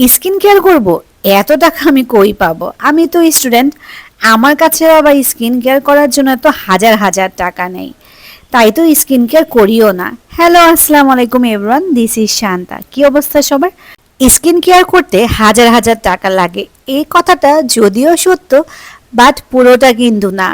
Skin care করব, এত টাকা আমি কই পাবো? আমি তো স্টুডেন্ট, আমার কাছে আবার স্কিন কেয়ার করার জন্য তো হাজার হাজার টাকা নেই। তাই তো স্কিন কেয়ার করিও না। হ্যালো, আসসালামু আলাইকুম এভরিওয়ান, দিস ইজ শান্তা। কি অবস্থা সবার? স্কিন কেয়ার করতে হাজার হাজার টাকা লাগে, এই কথাটা যদিও সত্য, বাট পুরোটা কিন্তু না।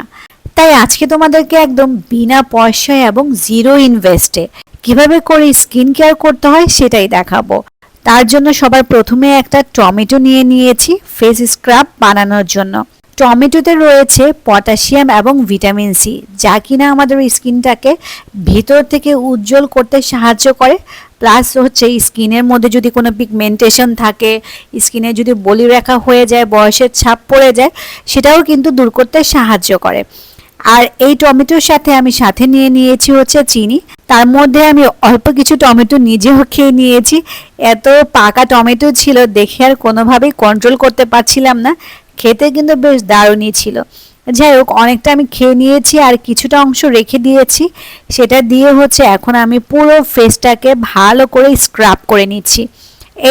তাই আজকে তোমাদেরকে একদম বিনা পয়সায় এবং জিরো ইনভেস্টে কিভাবে করে স্কিন কেয়ার করতে হয় সেটাই দেখাবো। তার জন্য সবার প্রথমে একটা টমেটো নিয়ে নিয়েছি ফেস স্ক্রাব বানানোর জন্য। টমেটোতে রয়েছে পটাশিয়াম এবং ভিটামিন সি, যা কিনা আমাদের স্কিনটাকে ভিতর থেকে উজ্জ্বল করতে সাহায্য করে। প্লাস হচ্ছে স্কিনের মধ্যে যদি কোনো পিগমেন্টেশন থাকে, স্কিনে যদি বলিরেখা হয়ে যায়, বয়সের ছাপ পড়ে যায়, সেটাও কিন্তু দূর করতে সাহায্য করে। আর এই টমেটোর সাথে আমি সাথে নিয়ে নিয়েছি হচ্ছে চিনি। তার মধ্যে আমি অল্প কিছু টমেটো নিজেও খেয়ে নিয়েছি। এত পাকা টমেটো ছিল, দেখে আর কোনোভাবেই কন্ট্রোল করতে পারছিলাম না। খেতে কিন্তু বেশ দারুণই ছিল। যাই হোক, অনেকটা আমি খেয়ে নিয়েছি আর কিছুটা অংশ রেখে দিয়েছি। সেটা দিয়ে হচ্ছে এখন আমি পুরো ফেসটাকে ভালো করে স্ক্রাব করে নিচ্ছি।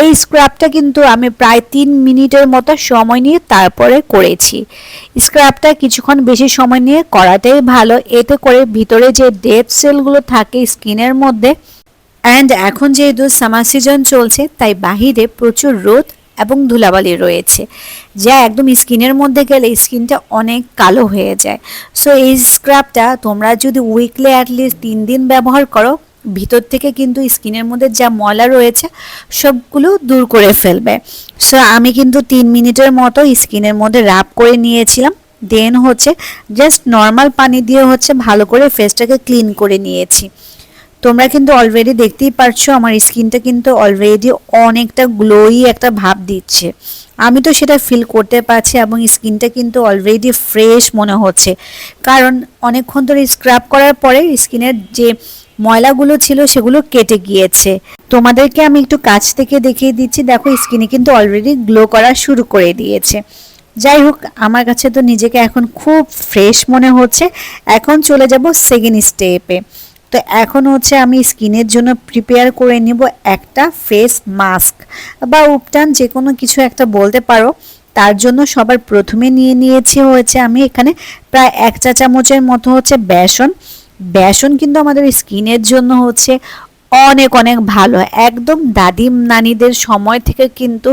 এই স্ক্রাবটা কিন্তু আমি প্রায় 3 মিনিটের মতো সময় নিয়ে তারপরে করেছি। স্ক্রাবটা কিছুক্ষণ বেশি সময় নিয়ে করাটাই ভালো, এতে করে ভিতরে যে ডেড সেলগুলো থাকে স্কিনের মধ্যে। অ্যান্ড এখন যেহেতু সামার সিজন চলছে, তাই বাহিরে প্রচুর রোদ এবং ধুলাবালি রয়েছে, যা একদম স্কিনের মধ্যে গেলে স্কিনটা অনেক কালো হয়ে যায়। সো এই স্ক্রাবটা তোমরা যদি উইকলি অ্যাটলিস্ট 3 দিন ব্যবহার করো, ভিতর থেকে কিন্তু স্কিনের মধ্যে যা ময়লা রয়েছে সবগুলো দূর করে ফেলবে। সো আমি কিন্তু 3 মিনিটের মতো স্কিনের মধ্যে রাব করে নিয়েছিলাম। দেন হচ্ছে জাস্ট নর্মাল পানি দিয়ে হচ্ছে ভালো করে ফেসটাকে ক্লিন করে নিয়েছি। তোমরা কিন্তু অলরেডি দেখতেই পারছো আমার স্কিনটা কিন্তু অলরেডি অনেকটা গ্লোই একটা ভাব দিচ্ছে। আমি তো সেটা ফিল করতে পারছি এবং স্কিনটা কিন্তু অলরেডি ফ্রেশ মনে হচ্ছে, কারণ অনেকক্ষণ ধরে স্ক্রাব করার পরে স্কিনের যে ময়লাগুলো ছিল সেগুলো কেটে গিয়েছে। তোমাদেরকে আমি একটু কাছ থেকে দেখিয়ে দিচ্ছি, দেখো স্কিনে কিন্তু অলরেডি গ্লো করা শুরু করে দিয়েছে। যাই হোক, আমার কাছে তো নিজেকে এখন খুব ফ্রেশ মনে হচ্ছে। এখন চলে যাব সেকেন্ড স্টেপে। তো এখন হচ্ছে আমি স্কিনের জন্য প্রিপেয়ার করে নিব একটা ফেস মাস্ক বা উপটান, যে কোনো কিছু একটা বলতে পারো। তার জন্য সবার প্রথমে নিয়ে নিয়েছি হচ্ছে আমি এখানে প্রায় 1 চা চামচের মতো হচ্ছে বেসন। বেসন কিন্তু আমাদের স্কিনের জন্য হচ্ছে অনেক অনেক ভালো। একদম দাদি নানিদের সময় থেকে কিন্তু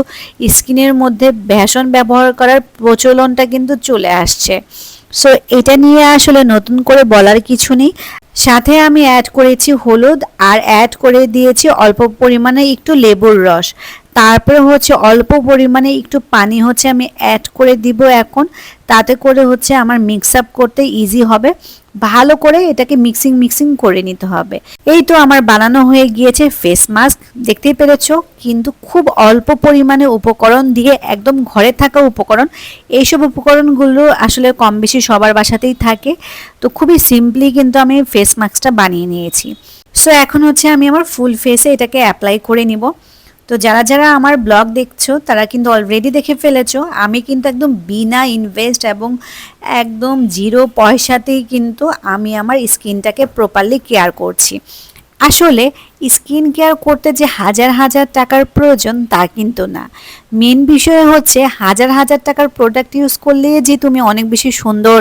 স্কিনের মধ্যে বেসন ব্যবহার করার প্রচলনটা কিন্তু চলে আসছে। সো এটা নিয়ে আসলে নতুন করে বলার কিছু নেই। সাথে আমি অ্যাড করেছি হলুদ আর অ্যাড করে দিয়েছি অল্প পরিমাণে একটু লেবুর রস। তারপরে হচ্ছে অল্প পরিমাণে একটু পানি হচ্ছে আমি অ্যাড করে দিব এখন, তাতে করে হচ্ছে আমার মিক্স আপ করতে ইজি হবে। ভালো করে এটাকে মিক্সিং করে নিতে হবে। এই তো আমার বানানো হয়ে গিয়েছে ফেস মাস্ক, দেখতেই পেরেছো। কিন্তু খুব অল্প পরিমাণে উপকরণ দিয়ে, একদম ঘরে থাকা উপকরণ। এইসব উপকরণগুলো আসলে কম বেশি সবার বাসাতেই থাকে। তো খুবই সিম্পলি কিন্তু আমি ফেস মাস্কটা বানিয়ে নিয়েছি। সো এখন হচ্ছে আমি আমার ফুল ফেসে এটাকে অ্যাপ্লাই করে নিব। তো যারা যারা আমার ব্লগ দেখছো তারা কিন্তু অলরেডি দেখে ফেলেছো, আমি কিন্তু একদম বিনা ইনভেস্ট এবং একদম জিরো পয়সাতেই কিন্তু আমি আমার স্কিনটাকে প্রপারলি কেয়ার করছি। আসলে স্কিন কেয়ার করতে যে হাজার হাজার টাকার প্রয়োজন তা কিন্তু না। মেন বিষয় হচ্ছে হাজার হাজার টাকার প্রোডাক্ট ইউজ করলে যে তুমি অনেক বেশি সুন্দর,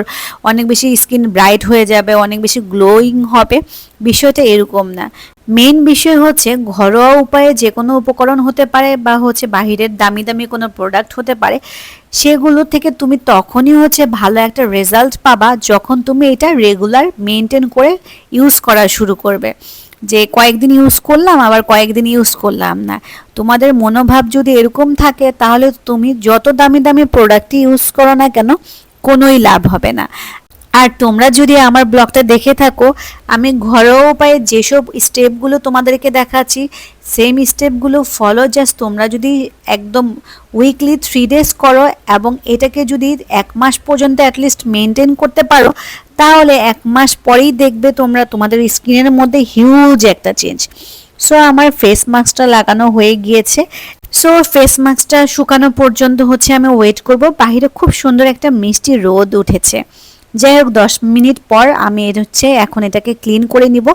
অনেক বেশি স্কিন ব্রাইট হয়ে যাবে, অনেক বেশি গ্লোয়িং হবে, বিষয়টা এরকম না। মেন বিষয় হচ্ছে ঘরোয়া উপায়ে যে কোনো উপকরণ হতে পারে বা হচ্ছে বাহিরের দামি দামি কোনো প্রোডাক্ট হতে পারে, সেগুলো থেকে তুমি তখনই হচ্ছে ভালো একটা রেজাল্ট পাবা যখন তুমি এটা রেগুলার মেনটেন করে ইউজ করা শুরু করবে। যে কয়েকদিন ইউজ করলাম আবার কয়েকদিন ইউজ করলাম না, তোমাদের মনোভাব যদি এরকম থাকে তাহলে তুমি যত দামি দামি প্রোডাক্টই ইউজ করো না কেন, কোনোই লাভ হবে না। আর তোমরা যদি আমার ব্লগটা দেখে থাকো, আমি ঘরোয়া উপায়ে যেসব স্টেপগুলো তোমাদেরকে দেখাচ্ছি, সেম স্টেপগুলো ফলো জাস্ট তোমরা যদি একদম উইকলি 3 ডেজ করো এবং এটাকে যদি 1 মাস পর্যন্ত অ্যাটলিস্ট মেনটেন করতে পারো, তাহলে 1 মাস পরেই দেখবে তোমরা তোমাদের স্কিনের মধ্যে হিউজ একটা চেঞ্জ। সো আমার ফেস মাস্কটা লাগানো হয়ে গিয়েছে। সো ফেস মাস্কটা শুকানো পর্যন্ত হচ্ছে আমি ওয়েট করব। বাইরে খুব সুন্দর একটা মিষ্টি রোদ উঠেছে। যাই হোক, 10 মিনিট পর আমি হচ্ছে এখন এটাকে ক্লিন করে নিব।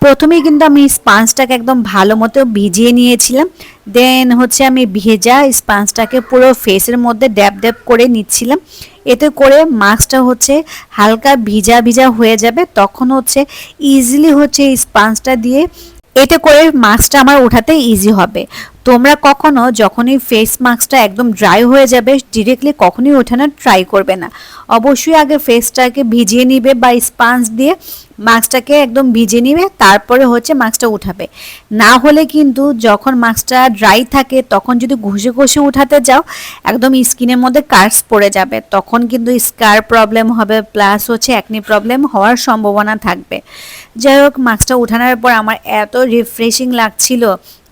প্রথমেই কিন্তু আমি স্পঞ্জটাকে একদম ভালো মতো ভিজিয়ে নিয়েছিলাম, দেন হচ্ছে আমি ভেজা স্পঞ্জটাকে পুরো ফেসের মধ্যে ড্যাব ড্যাব করে নিচ্ছিলাম। এতে করে মাস্কটা হচ্ছে হালকা ভিজা ভিজা হয়ে যাবে, তখন হচ্ছে ইজিলি হচ্ছে স্পঞ্জটা দিয়ে এতে করে মাস্কটা আমার ওঠাতে ইজি হবে। তোমরা কখনো যখনই ফেস মাস্কটা একদম ড্রাই হয়ে যাবে ডিরেক্টলি কখনোই ওঠানোর ট্রাই করবে না। অবশ্যই আগে ফেসটাকে ভিজিয়ে নিবে বা স্পঞ্জ দিয়ে মাস্কটাকে একদম ভিজিয়ে নিবে, তারপরে হচ্ছে মাস্কটা উঠাবে। না হলে কিন্তু যখন মাস্কটা ড্রাই থাকে তখন যদি ঘষে ঘষে উঠাতে যাও একদম স্কিনের মধ্যে কার্স পড়ে যাবে, তখন কিন্তু স্কার প্রবলেম হবে, প্লাস হচ্ছে অ্যাকনি প্রবলেম হওয়ার সম্ভাবনা থাকবে। যাই হোক, মাস্কটা উঠানোর পর আমার এত রিফ্রেশিং লাগছিল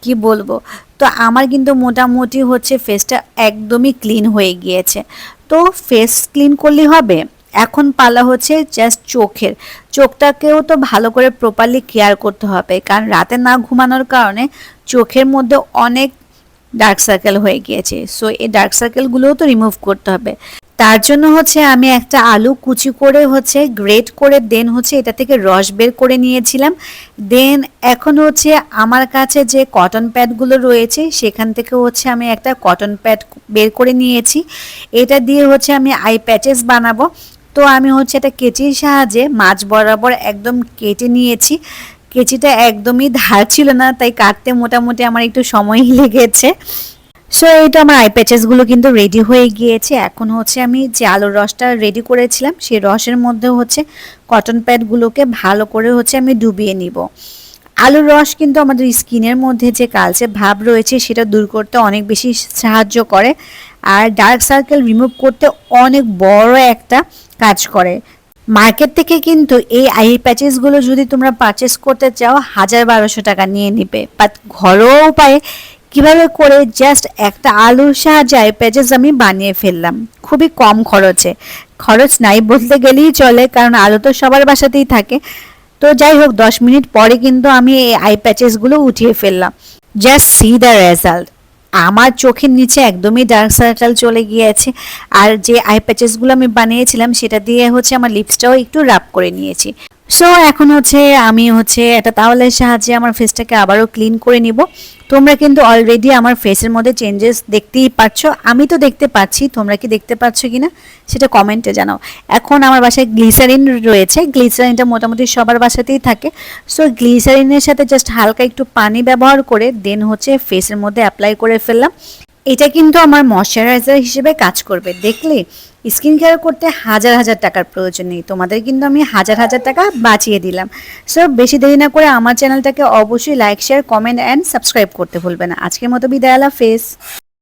কি বলবো। তো আমার কিন্তু মোটামুটি হচ্ছে ফেসটা একদমই ক্লিন হয়ে গিয়েছে। তো ফেস ক্লিন করলেই হবে, এখন পালা হচ্ছে জাস্ট চোখটাকেও তো ভালো করে প্রপারলি কেয়ার করতে হবে, কারণ রাতে না ঘুমানোর কারণে চোখের মধ্যে অনেক ডার্ক সার্কেল হয়ে গিয়েছে। সো এই ডার্ক সার্কেলগুলোও তো রিমুভ করতে হবে। তার জন্য হচ্ছে আমি একটা আলু কুচি করে হচ্ছে গ্রেট করে দেন হচ্ছে এটা থেকে রস বের করে নিয়েছিলাম। দেন এখন হচ্ছে আমার কাছে যে কটন প্যাডগুলো রয়েছে সেখান থেকে হচ্ছে আমি একটা কটন প্যাড বের করে নিয়েছি। এটা দিয়ে হচ্ছে আমি আই প্যাচেস বানাবো। তো আমি হচ্ছে একটা কেচির সাহায্যে মাঝ বরাবর একদম কেটে নিয়েছি। কেচিটা একদমই ধার ছিল না, তাই কাটতে মোটামুটি আমার একটু সময়ই লেগেছে। সো এই তো আমার আই প্যাচেসগুলো কিন্তু রেডি হয়ে গিয়েছে। এখন হচ্ছে আমি যে আলুর রসটা রেডি করেছিলাম সেই রসের মধ্যে হচ্ছে কটন প্যাডগুলোকে ভালো করে হচ্ছে আমি ডুবিয়ে নিব। আলুর রস কিন্তু আমাদের স্কিনের মধ্যে যে কালচে ভাব রয়েছে সেটা দূর করতে অনেক বেশি সাহায্য করে, আর ডার্ক সার্কেল রিমুভ করতে অনেক বড় একটা কাজ করে। মার্কেট থেকে কিন্তু এই আই প্যাচেসগুলো যদি তোমরা পারচেস করতে চাও 1000-1200 টাকা নিয়ে নিবে, বাট ঘরোয়া উপায়ে কিভাবে করে জাস্ট একটা আলুর সাহায্যে আই প্যাচেস আমি বানিয়ে ফেললাম খুবই কম খরচে। খরচ নাই বলতে গেলেই চলে, কারণ আলু তো সবার বাসাতেই থাকে। তো যাই হোক, 10 মিনিট পরে কিন্তু আমি এই আই প্যাচেসগুলো উঠিয়ে ফেললাম। Just see the result. আমার চোখের নিচে একদমই ডার্ক সার্কেল চলে গিয়েছে। আর যে আই প্যাচেসগুলো আমি বানিয়েছিলাম সেটা দিয়ে হচ্ছে আমার লিপসটাও একটু রাব করে নিয়েছি। সো এখন হচ্ছে আমি হচ্ছে একটা তাওয়ালের সাহায্যে আমার ফেসটাকে আবারও ক্লিন করে নিব। তোমরা কিন্তু অলরেডি আমার ফেসের মধ্যে চেঞ্জেস দেখতেই পাচ্ছ, আমি তো দেখতে পাচ্ছি, তোমরা কি দেখতে পাচ্ছ কিনা সেটা কমেন্টে জানাও। এখন আমার বাসায় গ্লিসারিন রয়েছে, গ্লিসারিনটা মোটামুটি সবার বাসাতেই থাকে। সো গ্লিসারিনের সাথে জাস্ট হালকা একটু পানি ব্যবহার করে দেন হচ্ছে ফেসের মধ্যে অ্যাপ্লাই করে ফেললাম। এটা কিন্তু আমার ময়শ্চারাইজার হিসেবে কাজ করবে। দেখলে, স্কিন কেয়ার করতে হাজার হাজার টাকার প্রয়োজন নেই, তোমাদের কিন্তু আমি হাজার হাজার টাকা বাঁচিয়ে দিলাম। সো বেশি দেরি না করে আমার চ্যানেলটাকে অবশ্যই like, share, comment and subscribe করতে ভুলবে না। আজকের মতো বিদায়, আল্লাহ হাফেজ।